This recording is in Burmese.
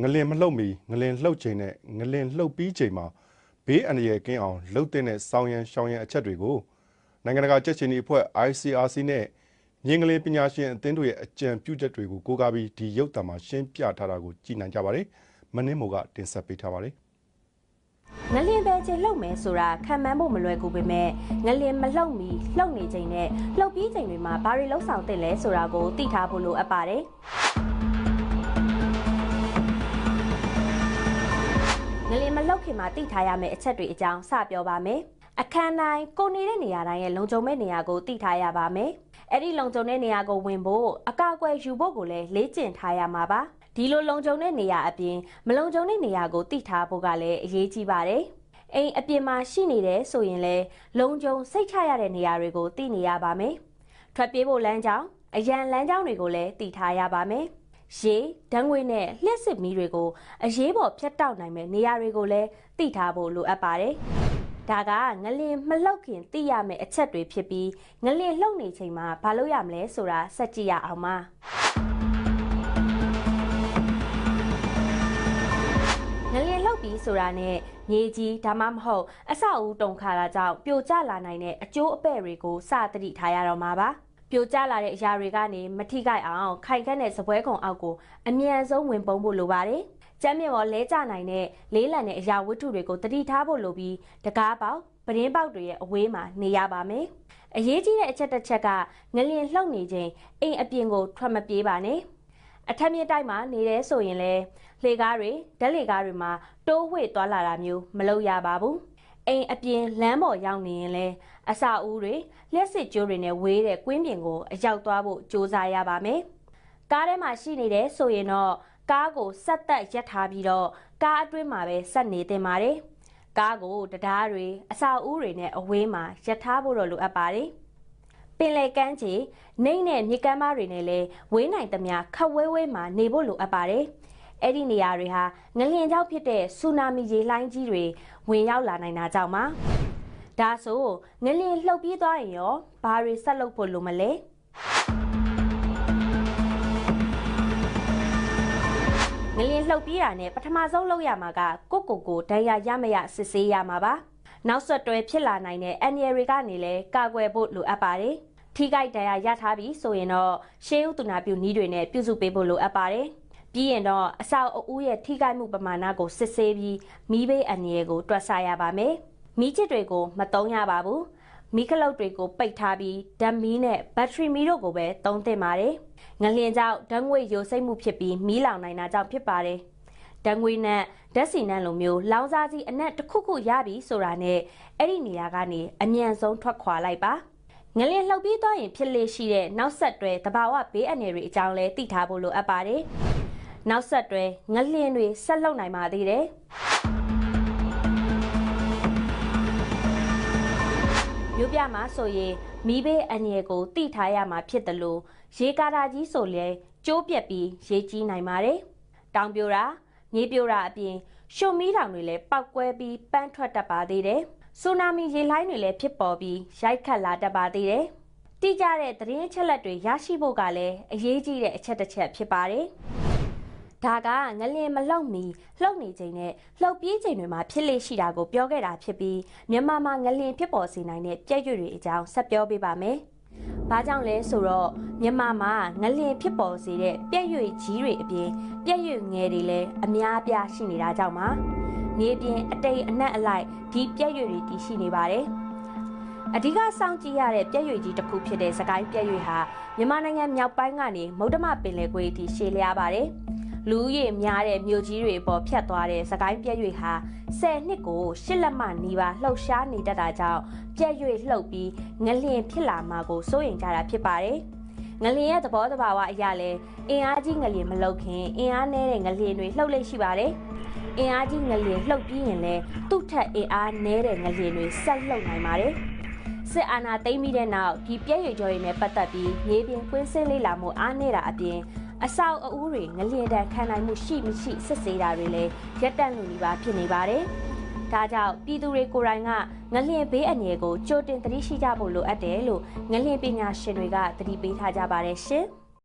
ငလင်မလှုပ်မီငလင်လှုပ်ချိန်နဲ့ငလင်လှုပ်ပြီးချိန်မှာဘေးအန္တရာယ်ကင်းအောင်လှုပ်တဲ့စောင်းရန်ရှောင်းရန်အချက်တွေကိုနိုင်ငံတကာကြက်ချင်ဒီအဖွဲ့ ICRC နဲ့မြေငလင်ပညာရှင်အသင်းတို့ရဲ့အကြံပြုချက်တွေကိုကိုးကားပြီးဒီရုပ်သံမှာရှင်းပြထားတာကိုကြည့်နိုင်ကြပါတယ်။မနှင်းမို့ကတင်ဆက်ပေးထားပါတယ်။ငလင်ပဲချိန်လှုပ်မယ်ဆိုတာခံမှန်းဖို့မလွယ်ကူပေမဲ့ငလင်မလှုပ်မီလှုပ်နေချိန်နဲ့လှုပ်ပြီးချိန်တွေမှာဘာတွေလှုပ်ဆောင်သင့်လဲဆိုတာကိုသိထားဖို့လိုအပ်ပါတယ်။ငလင်မလှုပ်ခင်မှာသိထားရမယ့်အချက်တွေအကြောင်းစပြောပါမယ်။အခန်းတိုင်းကိုနေတဲ့နေရာတိုင်းရဲ့လုံခြုံမဲ့နေရာကိုသိထားရပါမယ်။အဲ့ဒီလုံခြုံတဲ့နေရာကိုဝင်ဖို့အကာအကွယ်ယူဖို့ကိုလည်းလေ့ကျင့်ထားရမှာပါ။ဒီလိုလုံခြုံတဲ့နေရာအပြင်မလုံခြုံတဲ့နေရာကိုသိထားဖို့ကလည်းအရေးကြီးပါတယ်။အိမ်အပြင်မှာရှိနေတယ်ဆိုရင်လည်းလုံခြုံစိတ်ချရတဲ့နေရာတွေကိုသိနေရပါမယ်။ထွက်ပြေးဖို့လမ်းကြောင်းအရန်လမ်းကြောင်းတွေကိုလည်းသိထားရပါမယ်။ရေဓာတ်ငွေနဲ့လျှက်စစ်မီးတွေကိုအရေးပေါ်ဖြတ်တောက်နိုင်မဲ့နေရာတွေကိုလည်းသိထားဖို့လိုအပ်ပါတယ်။ဒါကငလင်မလှုပ်ခင်သိရမယ့်အချက်တွေဖြစ်ပြီးငလင်လှုပ်နေချိန်မှာဘာလုပ်ရမလဲဆိုတာစက်ကြည့်ရအောင်ပါငလင်လှုပ်ပြီးဆိုတာနဲ့မြေကြီးဒါမှမဟုတ်အဆောက်အဦတုန်ခါတာကြောင့်ပြိုကျလာနိုင်တဲ့အကျိုးအပဲ့တွေကိုစသတိထားရတော့မှာပါပြိုကျလာတဲ့အရာတွေကနေမထိခိုက်အောင်ခိုင်ခန့်တဲ့စပွဲကုံအောက်ကိုအမြန်ဆုံးဝင်ပုံးဖို့လိုပါတယ်ကျမ်းမြေပေါ်လဲကျနိုင်တဲ့လေးလံတဲ့အရာဝတ္ထုတွေကိုတတိထားဖို့လိုပြီးတကားပေါက်ပရင်းပေါက်တွေရဲ့အဝေးမှာနေရပါမယ်အရေးကြီးတဲ့အချက်တစ်ချက်ကငလျင်လှုပ်နေချိန်အိမ်အပြင်ကိုထွက်မပြေးပါနဲ့အထက်မြင့်တိုက်မှာနေတယ်ဆိုရင်လည်းလှေကားတွေဓာတ်လှေကားတွေမှာတိုးဝှေ့သွားလာတာမျိုးမလုပ်ရပါဘူးအိမ်အပြင်လမ်းပေါ်ရောက်နေရင်လည်းအစာဦးတွေလျှက်စစ်ကြိုးတွေနဲ့ဝေးတဲ့ကွင်းပြင်ကိုအရောက်သွားဖို့ကြိုးစားရပါမယ်ကားထဲမှာရှိနေတယ်ဆိုရင်တော့ကားကိုဆက်သက်ရပ်ထားပြီးတော့ကားအတွင်းမှာပဲဆက်နေတင်ပါတယ်ကားကိုတရားတွေအစာဦးတွေနဲ့အဝေးမှာရပ်ထားဖို့တော့လိုအပ်ပါတယ်ပင်လယ်ကမ်းခြေနှိမ့်နဲ့မြေကမ်းပါးတွေနဲ့လည်းဝေးနိုင်သမျှခက်ဝဲဝဲမှာနေဖို့လိုအပ်ပါတယ်အဲ့ဒီနေရာတွေဟာငလျင်ကြောင့်ဖြစ်တဲ့ဆူနာမီရေလှိုင်းကြီးတွေဝင်ရောက်လာနိုင်တာကြောင့်ပါဒါဆိုငလျင်လှုပ်ပြီးသွားရင်ရောဘာတွေဆက်လုပ်ဖို့လိုမလဲငလျင်လှုပ်ပြီးတာနဲ့ပထမဆုံးလုပ်ရမှာကကိုဒဏ်ရာရမရစစ်ဆေးရမှာပါနောက်ဆက်တွဲဖြစ်လာနိုင်တဲ့အန္တရာယ်တွေကနေလည်းကာကွယ်ဖို့လိုအပ်ပါတယ်ထိခိုက်ဒဏ်ရာရထားပြီးဆိုရင်တော့ရှေးဥတုနာပြုနည်းတွေနဲ့ပြုစုပေးဖို့လိုအပ်ပါတယ်ပြီးရင်တော့အဆောက်အဦရဲ့ထိခိုက်မှုပမာဏကိုစစ်ဆေးပြီးမီးဘေးအန္တရာယ်ကိုတွက်ဆရပါမယ်မီးချစ်တွေကိုမသုံးရပါဘူးမီးခလုတ်တွေကိုပိတ်ထားပြီးဓာတ်မီးနဲ့ဘက်ထရီမီးတို့ကိုပဲသုံးသင့်ပါတယ်ငလျင်ကြောင့်ဓာတ်ငွေယိုစိမ့်မှုဖြစ်ပြီးမီးလောင်နိုင်တာကြောင့်ဖြစ်ပါတယ်ဓာတ်ငွေနဲ့ဓာတ်ဆီနံလိုမျိုးလောင်စာဆီအနက်တစ်ခုခုရပြီဆိုတာနဲ့အဲ့ဒီနေရာကနေအမြန်ဆုံးထွက်ခွာလိုက်ပါငလျင်လှုပ်ပြီးသွားရင်ဖြစ်လေရှိတဲ့နောက်ဆက်တွဲသဘာဝဘေးအန္တရာယ်တွေအကြောင်းလဲသိထားဖို့လိုအပ်ပါတယ်နောက်ဆက်တွဲငလျင်တွေဆက်လှုပ်နိုင်ပါသေးတယ်မြို့ပြမှာဆိုရင်မီးဘေးအန္တရာယ်ကိုသိထားရမှာဖြစ်တယ်လို့ရေကာတာကြီးဆိုလဲကျိုးပြက်ပြီးရေကြီးနိုင်ပါတယ်တောင်ပြိုတာမြေပြိုတာအပြင်ရှုံမီးတောင်တွေလည်းပောက်ကွဲပြီးပန်းထွက်တတ်ပါသေးတယ်ဆူနာမီရေလှိုင်းတွေလည်းဖြစ်ပေါ်ပြီးရိုက်ခတ်လာတတ်ပါသေးတယ်တိကျတဲ့သတင်းအချက်အလက်တွေရရှိဖို့ကလည်းအရေးကြီးတဲ့အချက်တစ်ချက်ဖြစ်ပါတယ်ဒါကငလျင်မလှုပ်မီလှုပ်နေချိန်နဲ့လှုပ်ပြေးချိန်တွေမှာဖြစ်လေရှိတာကိုပြောခဲ့တာဖြစ်ပြီးမြန်မာမှာငလျင်ဖြစ်ပေါ်စေနိုင်တဲ့ပြည့်ရွှေတွေအကြောင်းဆက်ပြောပေးပါမယ်။ဘာကြောင့်လဲဆိုတော့မြန်မာမှာငလျင်ဖြစ်ပေါ်စေတဲ့ပြည့်ရွှေကြီးတွေအပြင်ပြည့်ရွှေငယ်တွေလည်းအများအပြားရှိနေတာကြောင့်ပါ။မြေပြင်အတိမ်အနက်အလိုက်ဒီပြည့်ရွှေတွေတည်ရှိနေပါတယ်။အဓိကစောင့်ကြည့်ရတဲ့ပြည့်ရွှေကြီးတစ်ခုဖြစ်တဲ့စကိုင်းပြည့်ရွှေဟာမြန်မာနိုင်ငံမြောက်ပိုင်းကနေမုဒ္ဓမပင်လယ်ကွေ့အထိရှည်လျားပါတယ်။လူဦးရေများတဲ့မြို့ကြီးတွေပေါ်ဖြတ်သွားတဲ့စကိုင်းပြည့်ရွှေဟာ10နှစ်ကို8လက်မနီးပါးလှုပ်ရှားနေတတ်တာကြောင့်ပြည့်ရွှေလှုပ်ပြီးငလျင်ဖြစ်လာမှာကိုစိုးရိမ်ကြတာဖြစ်ပါတယ်။ငလျင်ရဲ့သဘောတဘာဝအရလည်းအင်အားကြီးငလျင်မလှုပ်ခင်အင်အားနည်းတဲ့ငလျင်တွေလှုပ်လေ့ရှိပါတယ်။အင်အားကြီးငလျင်လှုပ်ပြီးရင်လည်းသူ့ထက်အင်အားနည်းတဲ့ငလျင်တွေဆက်လှုပ်နိုင်ပါတယ်။စစ်အာဏာသိမ်းပြီးတဲ့နောက်ဒီပြည့်ရွှေကြော်ရည်နဲ့ပတ်သက်ပြီးမြေပြင်ကွင်းဆင်းလေ့လာမှုအားနည်းတာအပြင်အဆောက်အဦတွေငလျင်တန်းခံနိုင်မှုရှိမရှိစစ်ဆေးတာတွေလည်းရပ်တန့်လို့နေပါဖြစ်နေပါတယ်။ဒါကြောင့်ပြည်သူတွေကိုယ်တိုင်ကငလျင်ဘေးအန္တရာယ်ကိုကြိုတင်သတိရှိကြဖို့လိုအပ်တယ်လို့ငလျင်ပညာရှင်တွေကသတိပေးထားကြပါတယ်ရှင်။